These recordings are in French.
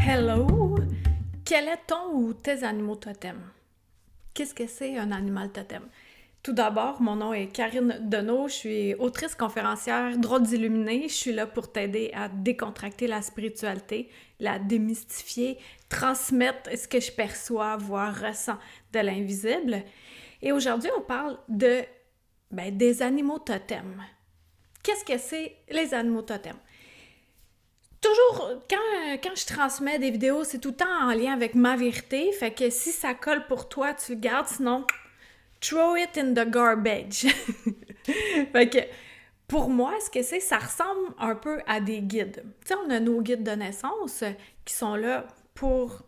Hello! Quel est ton ou tes animaux totems? Qu'est-ce que c'est un animal totem? Tout d'abord, mon nom est Karine Deneau, je suis autrice conférencière, drôle d'illuminée. Je suis là pour t'aider à décontracter la spiritualité, la démystifier, transmettre ce que je perçois, voire ressens de l'invisible. Et aujourd'hui, on parle des animaux totems. Qu'est-ce que c'est les animaux totems? Toujours, quand je transmets des vidéos, c'est tout le temps en lien avec ma vérité. Fait que si ça colle pour toi, tu le gardes. Sinon, throw it in the garbage. Fait que, pour moi, ce que c'est, ça ressemble un peu à des guides. Tu sais, on a nos guides de naissance qui sont là pour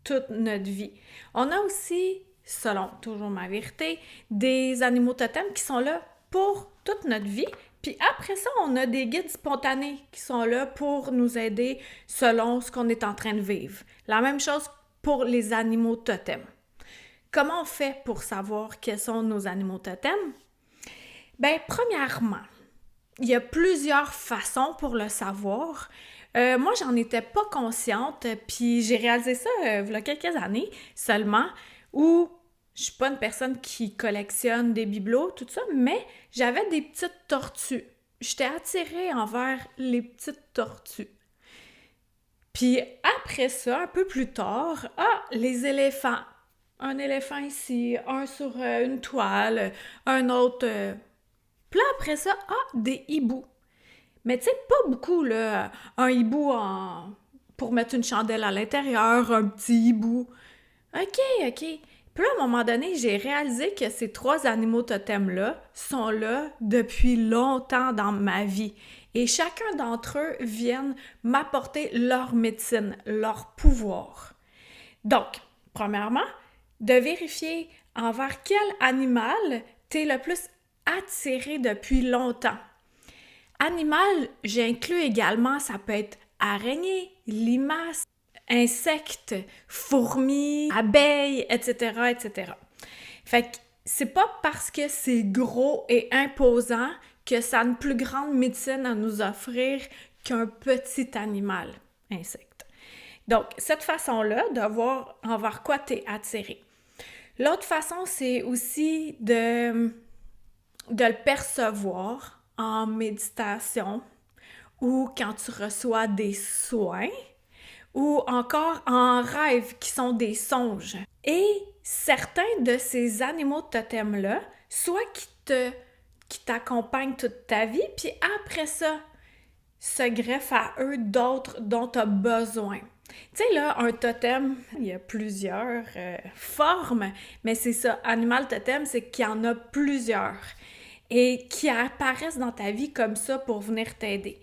toute notre vie. On a aussi, selon toujours ma vérité, des animaux totems qui sont là pour toute notre vie. Puis après ça, on a des guides spontanés qui sont là pour nous aider selon ce qu'on est en train de vivre. La même chose pour les animaux totems. Comment on fait pour savoir quels sont nos animaux totems? Premièrement, il y a plusieurs façons pour le savoir. Moi, j'en étais pas consciente, puis j'ai réalisé ça il y a quelques années seulement, où je suis pas une personne qui collectionne des bibelots, tout ça, mais j'avais des petites tortues. J'étais attirée envers les petites tortues. Puis après ça, un peu plus tard, les éléphants. Un éléphant ici, un sur une toile, un autre. Puis là, après ça, des hiboux. Mais tu sais, pas beaucoup, là. Un hibou pour mettre une chandelle à l'intérieur, un petit hibou. OK. Puis là, à un moment donné, j'ai réalisé que ces trois animaux totems-là sont là depuis longtemps dans ma vie. Et chacun d'entre eux viennent m'apporter leur médecine, leur pouvoir. Donc, premièrement, de vérifier envers quel animal t'es le plus attiré depuis longtemps. Animal, j'inclus également, ça peut être araignée, limace, insectes, fourmis, abeilles, etc., etc. Fait que c'est pas parce que c'est gros et imposant que ça a une plus grande médecine à nous offrir qu'un petit animal, insecte. Donc, cette façon-là de voir envers quoi tu es attiré. L'autre façon, c'est aussi de le percevoir en méditation ou quand tu reçois des soins ou encore en rêve qui sont des songes. Et certains de ces animaux totems-là, soit qui t'accompagnent toute ta vie, puis après ça, se greffent à eux d'autres dont tu as besoin. Tu sais, là, un totem, il y a plusieurs formes, mais c'est ça, animal totem, c'est qu'il y en a plusieurs et qui apparaissent dans ta vie comme ça pour venir t'aider.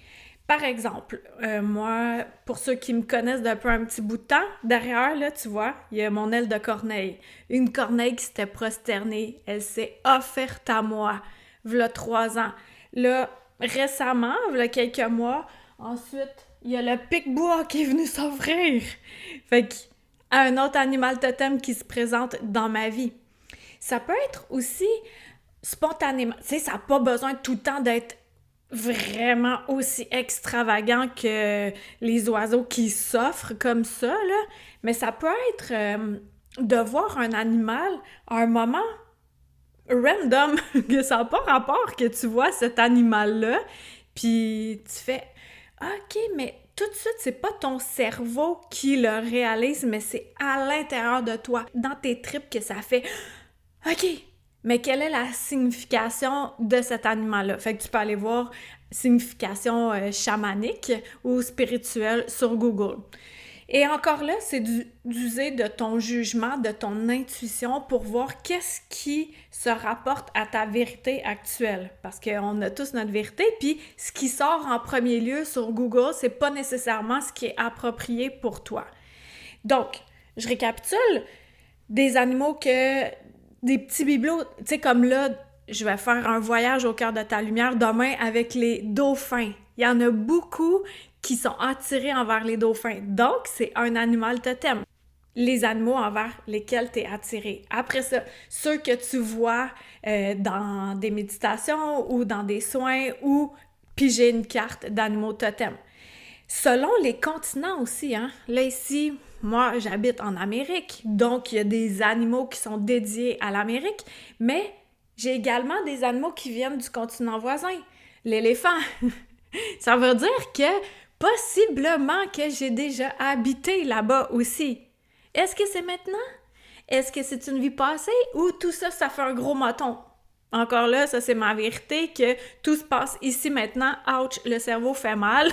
Par exemple, moi, pour ceux qui me connaissent depuis un petit bout de temps, derrière, là, tu vois, il y a mon aile de corneille. Une corneille qui s'était prosternée. Elle s'est offerte à moi, v'là 3 ans. Là, récemment, v'là quelques mois, ensuite, il y a le pic-bois qui est venu s'offrir. Fait que, un autre animal totem qui se présente dans ma vie. Ça peut être aussi spontanément. Tu sais, ça n'a pas besoin tout le temps d'être vraiment aussi extravagant que les oiseaux qui s'offrent comme ça, là. Mais ça peut être de voir un animal à un moment random, que ça n'a pas rapport que tu vois cet animal-là, puis tu fais « OK, mais tout de suite, c'est pas ton cerveau qui le réalise, mais c'est à l'intérieur de toi, dans tes tripes que ça fait « OK, mais quelle est la signification de cet animal-là? » Fait que tu peux aller voir signification chamanique ou spirituelle sur Google. Et encore là, c'est d'user de ton jugement, de ton intuition pour voir qu'est-ce qui se rapporte à ta vérité actuelle. Parce qu'on a tous notre vérité, puis ce qui sort en premier lieu sur Google, c'est pas nécessairement ce qui est approprié pour toi. Donc, je récapitule, des animaux des petits bibelots, tu sais, comme là, je vais faire un voyage au cœur de ta lumière demain avec les dauphins. Il y en a beaucoup qui sont attirés envers les dauphins. Donc, c'est un animal totem. Les animaux envers lesquels tu es attiré. Après ça, ceux que tu vois dans des méditations ou dans des soins ou piger une carte d'animaux totem. Selon les continents aussi, hein. Là, ici, moi, j'habite en Amérique, donc il y a des animaux qui sont dédiés à l'Amérique, mais j'ai également des animaux qui viennent du continent voisin, l'éléphant. Ça veut dire que possiblement que j'ai déjà habité là-bas aussi. Est-ce que c'est maintenant? Est-ce que c'est une vie passée? Ou tout ça, ça fait un gros moton? Encore là, ça c'est ma vérité, que tout se passe ici maintenant. Ouch, le cerveau fait mal.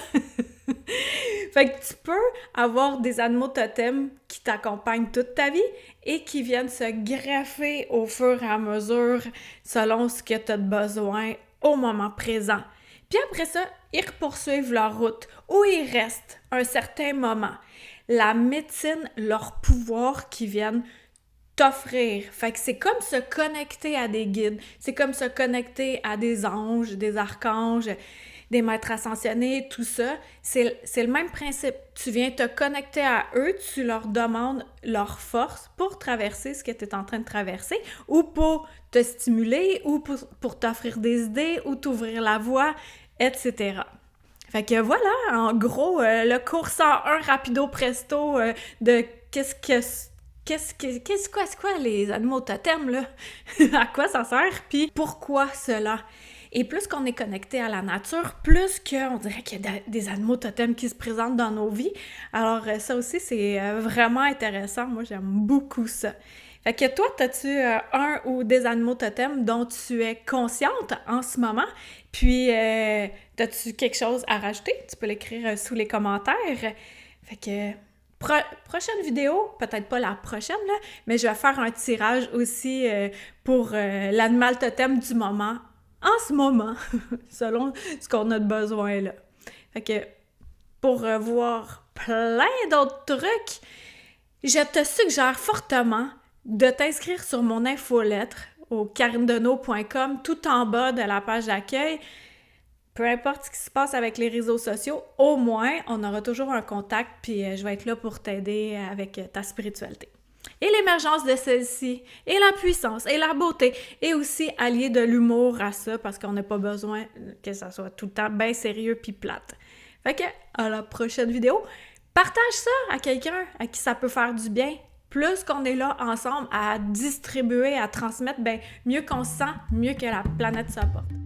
Fait que tu peux avoir des animaux totems qui t'accompagnent toute ta vie et qui viennent se greffer au fur et à mesure selon ce que tu as besoin au moment présent. Puis après ça, ils poursuivent leur route où ils restent un certain moment. La médecine, leur pouvoir qui viennent t'offrir. Fait que c'est comme se connecter à des guides, c'est comme se connecter à des anges, des archanges, des maîtres ascensionnés, tout ça. C'est le même principe. Tu viens te connecter à eux, tu leur demandes leur force pour traverser ce que tu es en train de traverser, ou pour te stimuler, ou pour t'offrir des idées, ou t'ouvrir la voie, etc. Fait que voilà, en gros, le cours 101 rapido presto de c'est quoi les animaux totems, là? À quoi ça sert? Puis pourquoi cela? Et plus qu'on est connecté à la nature, plus qu'on dirait qu'il y a des animaux totems qui se présentent dans nos vies. Alors ça aussi, c'est vraiment intéressant. Moi, j'aime beaucoup ça. Fait que toi, as-tu un ou des animaux totems dont tu es consciente en ce moment? Puis, as-tu quelque chose à rajouter? Tu peux l'écrire sous les commentaires. Fait que... prochaine vidéo, peut-être pas la prochaine, là, mais je vais faire un tirage aussi pour l'animal totem du moment, en ce moment, selon ce qu'on a de besoin là. Fait que pour voir plein d'autres trucs, je te suggère fortement de t'inscrire sur mon infolettre au carinedeno.com tout en bas de la page d'accueil. Peu importe ce qui se passe avec les réseaux sociaux, au moins, on aura toujours un contact, puis je vais être là pour t'aider avec ta spiritualité. Et l'émergence de celle-ci, et la puissance, et la beauté, et aussi allier de l'humour à ça, parce qu'on n'a pas besoin que ça soit tout le temps bien sérieux puis plate. Fait que, à la prochaine vidéo, partage ça à quelqu'un à qui ça peut faire du bien. Plus qu'on est là ensemble à distribuer, à transmettre, ben mieux qu'on se sent, mieux que la planète se porte.